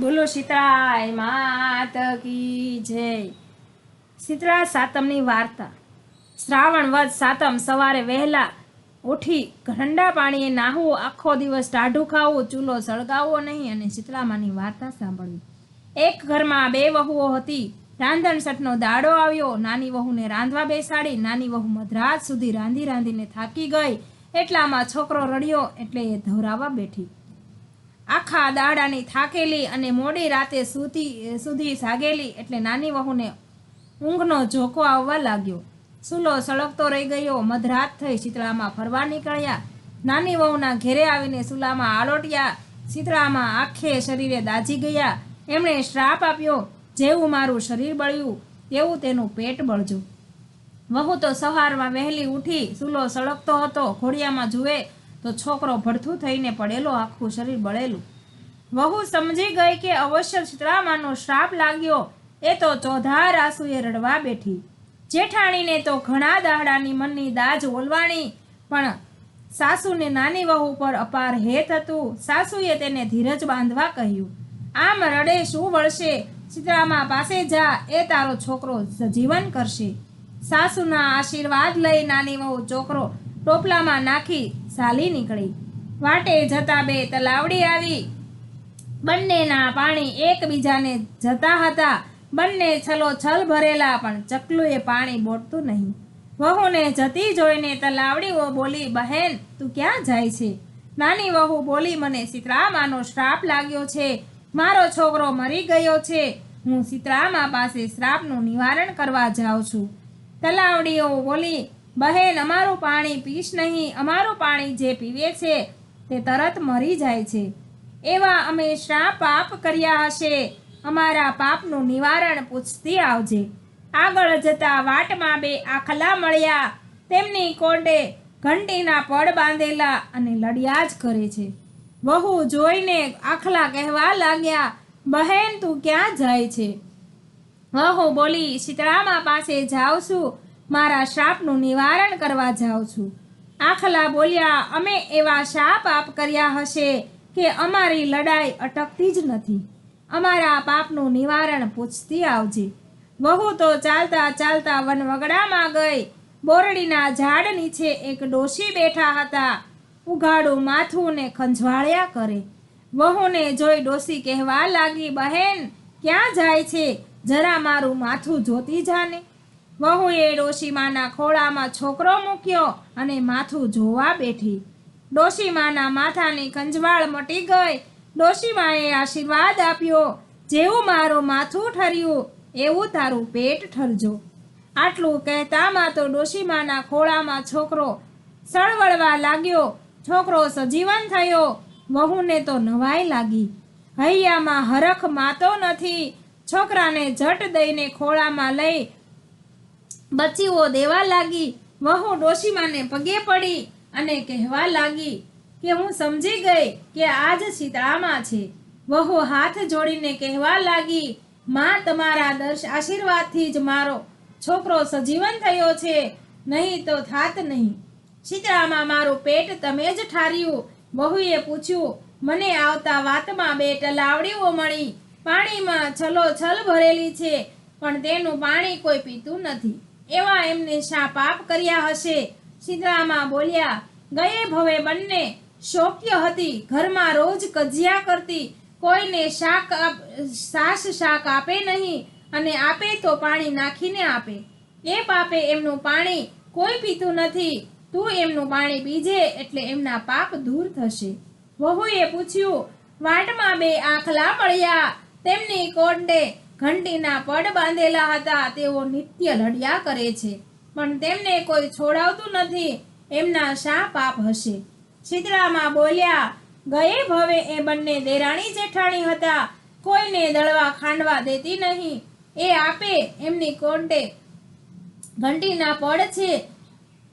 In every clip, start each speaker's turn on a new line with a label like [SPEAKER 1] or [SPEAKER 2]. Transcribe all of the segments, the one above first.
[SPEAKER 1] બોલો શીતળાય માત કી જય। શીતળા સાતમની વાર્તા। શ્રાવણ વદ સાતમ સવારે વહેલા ઉઠી ઠંડા પાણીએ નાહવું, આખો દિવસ ટાઢું ખાવું, ચૂલો સળગાવવો નહીં અને શીતળામાની વાર્તા સાંભળવી। એક ઘરમાં બે વહુઓ હતી। રાંધણસઠનો દાડો આવ્યો। નાની વહુને રાંધવા બેસાડી। નાની વહુ મધરાત સુધી રાંધી રાંધીને થાકી ગઈ। એટલામાં છોકરો રડ્યો એટલે એ ધવરાવા બેઠી। આખા દાડાની થાકેલી અને મોડી રાતે સુધી જાગેલી એટલે નાની વહુને ઊંઘનો ઝોકો આવવા લાગ્યો। સૂલો સળગતો રહી ગયો। મધરાત થઈ। શીતળામાં ફરવા નીકળ્યા। નાની વહુના ઘેરે આવીને સૂલામાં આલોટ્યા। શીતળામાં આખે શરીરે દાઝી ગયા। એમણે શ્રાપ આપ્યો, જેવું મારું શરીર બળ્યું તેવું તેનું પેટ બળજો। વહુ તો સવારમાં વહેલી ઉઠી, સૂલો સળગતો હતો। ઘોડિયામાં જુએ તો છોકરો ભડથું થઈને પડેલો, આખું શરીર બળેલું। વહુ સમજી ગઈ કે અવશ્ય શીતળામાનો શ્રાપ લાગ્યો। એ તો ચોધાર આંસુએ રડવા બેઠી। જેઠાણીને તો ઘણા દાડાની મનની દાજ ઓલવાણી, પણ સાસુને નાની વહુ પર અપાર હેત હતું। સાસુએ તેને ધીરજ બાંધવા કહ્યું, આમ રડે શું વળશે? શીતળામા પાસે જા, એ તારો છોકરો સજીવન કરશે। સાસુના આશીર્વાદ લઈ નાની વહુ છોકરો ટોપલામાં નાખી ચાલી નીકળી। વાટે જતા બે તલાવડી આવી। બંનેના પાણી એકબીજાને જતા હતા। બંને છલોછલ ભરેલા, પણ ચકલુએ પાણી બોટતું નહીં। વહુને જતી જોઈને તલાવડીઓ બોલી, બહેન તું ક્યાં જાય છે? નાની વહુ બોલી, મને શીતળામાનો શ્રાપ લાગ્યો છે। મારો છોકરો મરી ગયો છે। હું શીતળામા પાસે શ્રાપનું નિવારણ કરવા જાઉં છું। તલાવડીઓ બોલી, બહેન અમારું પાણી પીશ નહીં। અમારું પાણી જે પીવે છે તે તરત મરી જાય છે। એવા અમે શા પાપ કર્યા હશે? અમારા પાપનું નિવારણ પૂછતી આવજે। આગળ જતા વાટમાં બે આખલા મળ્યા। તેમની કોડે ઘંટીના પડ બાંધેલા અને લડિયા જ કરે છે। વહુ જોઈને આખલા કહેવા લાગ્યા, બહેન તું ક્યાં જાય છે? વહુ બોલી, શીતળામા પાસે જાઉં છું। મારા શ્રાપનું નિવારણ કરવા જાઉં છું। આખલા બોલ્યા, અમે એવા શા પાપ કર્યા હશે કે અમારી લડાઈ અટકતી જ નથી? અમારા પાપનું નિવારણ પૂછતી આવજે। વહુ તો ચાલતા ચાલતા વનવગડામાં ગઈ। બોરડીના ઝાડ નીચે એક ડોશી બેઠા હતા। ઉઘાડું માથું ને ખંજવાળ્યા કરે। વહુને જોઈ ડોશી કહેવા લાગી, બહેન ક્યાં જાય છે? જરા મારું માથું જોતી જાને। વહુએ ડોશીમાના ખોળામાં છોકરો મૂક્યો અને માથું જોવા બેઠી। ડોશીમાના માથાની ખંજવાળ મટી ગઈ। ડોશીમાએ આશીર્વાદ આપ્યો, જેવું મારું માથું ઠર્યું એવું તારું પેટ ઠરજો। આટલું કહેતામાં તો ડોશીમાના ખોળામાં છોકરો સળવળવા લાગ્યો। છોકરો સજીવન થયો। વહુને તો નવાઈ લાગી। હૈયામાં હરખ માતો નથી। છોકરાને ઝટ દઈને ખોળામાં લઈ બચીઓ દેવા લાગી। વહુ ડોશીમાને પગે પડી અને કહેવા લાગી કે હું સમજી ગઈ કે આજ શીતળામા છે। વહુ હાથ જોડીને કહેવા લાગી, માં તમારા આશીર્વાદથી જ મારો છોકરો સજીવન થયો છે, નહીં તો થાત નહીં। શીતળામા મારું પેટ તમે જ ઠાર્યું। વહુએ પૂછ્યું, મને આવતા વાતમાં બે તલાવડીઓ મળી। પાણીમાં છલોછલ ભરેલી છે, પણ તેનું પાણી કોઈ પીતું નથી। એવા એમને શા પાપ કર્યા હશે? શીતળામા બોલ્યા, ગયે ભવે બંને શોક્ય હતી। ઘરમાં રોજ કજિયા કરતી। કોઈને સાસ શાક આપે નહીં, અને આપે તો પાણી નાખીને આપે। એ પાપે એમનું પાણી કોઈ પીતું નથી। તું એમનું પાણી પીજે એટલે એમના પાપ દૂર થશે। વહુએ પૂછ્યું, વાટમાં બે આખલા મળ્યા। તેમની કોડે ઘંટીના પડ બાંધેલા હતા। તેઓ નિત્ય લડ્યા કરે છે, પણ તેમને કોઈ છોડાવતું નથી। એમના શા પાપ હશે? શીતળામા બોલ્યા, ગયે ભવે એ બંને દેરાણી જેઠાણી હતા। કોઈને દળવા ખાંડવા દેતી નહીં। એ આપે એમની કોડે ઘંટીના પડ છે।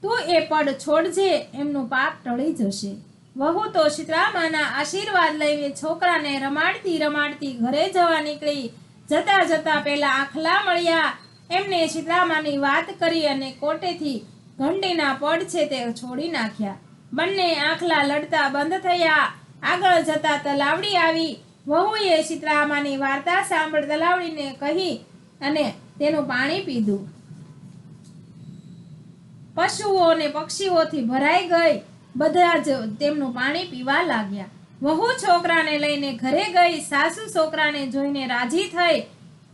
[SPEAKER 1] તું એ પડ છોડજે, એમનું પાપ ટળી જશે। વહુ તો શીતળામાના આશીર્વાદ લઈને છોકરાને રમાડતી રમાડતી ઘરે જવા નીકળી। જતા જતા પેલા આખલા મળ્યા। એમને શીતળામાની વાત કરી અને કોટેથી ઘંટીના પડ છે તે છોડી નાખ્યા। બંને આખલા લડતા બંધ થયા। આગળ જતા તલાવડી આવી। વહુએ શીતળામાની વાર્તા સાંભળ તલાવડીને કહી અને તેનું પાણી પીધું. પશુઓ અને પક્ષીઓથી ભરાઈ ગઈ. બધા જ તેમનું પાણી પીવા લાગ્યા. વહુ છોકરાને લઈને ઘરે ગઈ. સાસુ છોકરાને જોઈને રાજી થઈ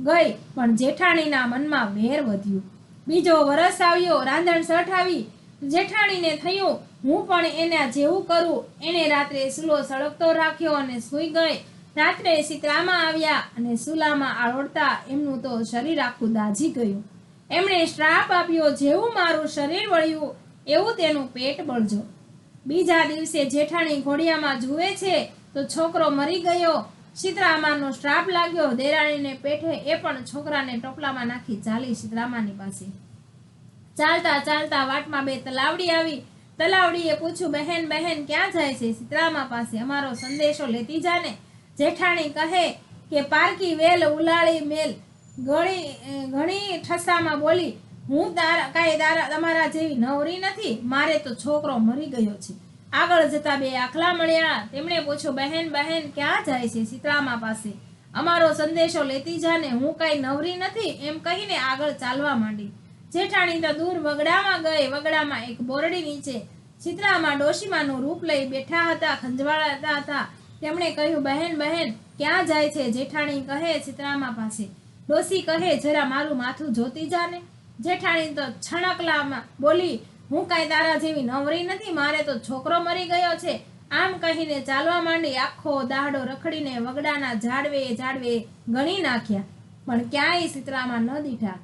[SPEAKER 1] ગઈ, પણ જેઠાણીના મનમાં વેર વધ્યું. બીજો વરસ આવ્યો, રાંધણસઠ આવી. જેઠાણીને થયું હું પણ એના જેવું કરું. એને રાત્રે સૂલો સળગતો રાખ્યો અને સૂઈ ગઈ. રાત્રે શીતળામાં આવ્યા અને સૂલામાં આળોડતા એમનું તો શરીર આખું દાઝી ગયું. એમણે શ્રાપ આપ્યો, જેવું મારું શરીર વળ્યું એવું તેનું પેટ બળજો. બીજા દિવસે જેઠાણી ઘોડિયામાં જુએ છે તો છોકરો મરી ગયો. શીતળામાનો શ્રાપ લાગ્યો. દેરાણીને પેઠે એ પણ છોકરાને ટોપલામાં નાખી ચાલી શીતળામાની પાસે. ચાલતા ચાલતા વાટમાં બે તલાવડી આવી. તલાવડીએ પૂછ્યું, બહેન બહેન ક્યાં જાય છે? શીતળામા પાસે. અમારો સંદેશો લેતી જાને. જેઠાણી કહે કે પારકી વેલ ઉલાળી મેલ. ઘણી ઠસામાં બોલી, હું તમારા જેવી નવરી નથી. મારે તો છોકરો મરી ગયો છે. આગળ જતા બે આખલા મળ્યા. તેમણે પૂછ્યું, બહેન બહેન ક્યાં જાય છે? શીતળામા પાસે. અમારો સંદેશો લેતી જાને, હું કઈ નવરી નથી. એમ કહીને આગળ ચાલવા માંડી. જેઠાણી તો દૂર વગડામાં ગઈ. વગડામાં એક બોરડી નીચે શીતળામા ડોશીમાનું રૂપ લઈ બેઠા હતા, ખંજવાળતા હતા. તેમણે કહ્યું, બહેન બહેન ક્યાં જાય છે? જેઠાણી કહે, શીતળામા પાસે. ડોશી કહે, જરા મારું માથું જોતી જાને. જેઠાણી તો છણકલામાં બોલી, હું કાંઈ તારા જેવી નવરી નથી. મારે તો છોકરો મરી ગયો છે. આમ કહીને ચાલવા માંડી. આખો દાડો રખડીને વગડાના ઝાડવે ગણી નાખ્યા, પણ ક્યાંય શીતળામાં ન દીઠા.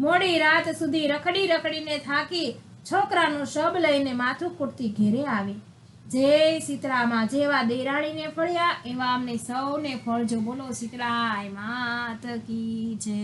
[SPEAKER 1] મોડી રાત સુધી રખડીને થાકી છોકરાનું શબ લઈને માથું કૂટતી ઘેરે આવી. જય શીતળામાં. જેવા દેરાણીને ફળ્યા એવા અમને સૌને ફળજો. બોલો શીતળાય માત કી જય.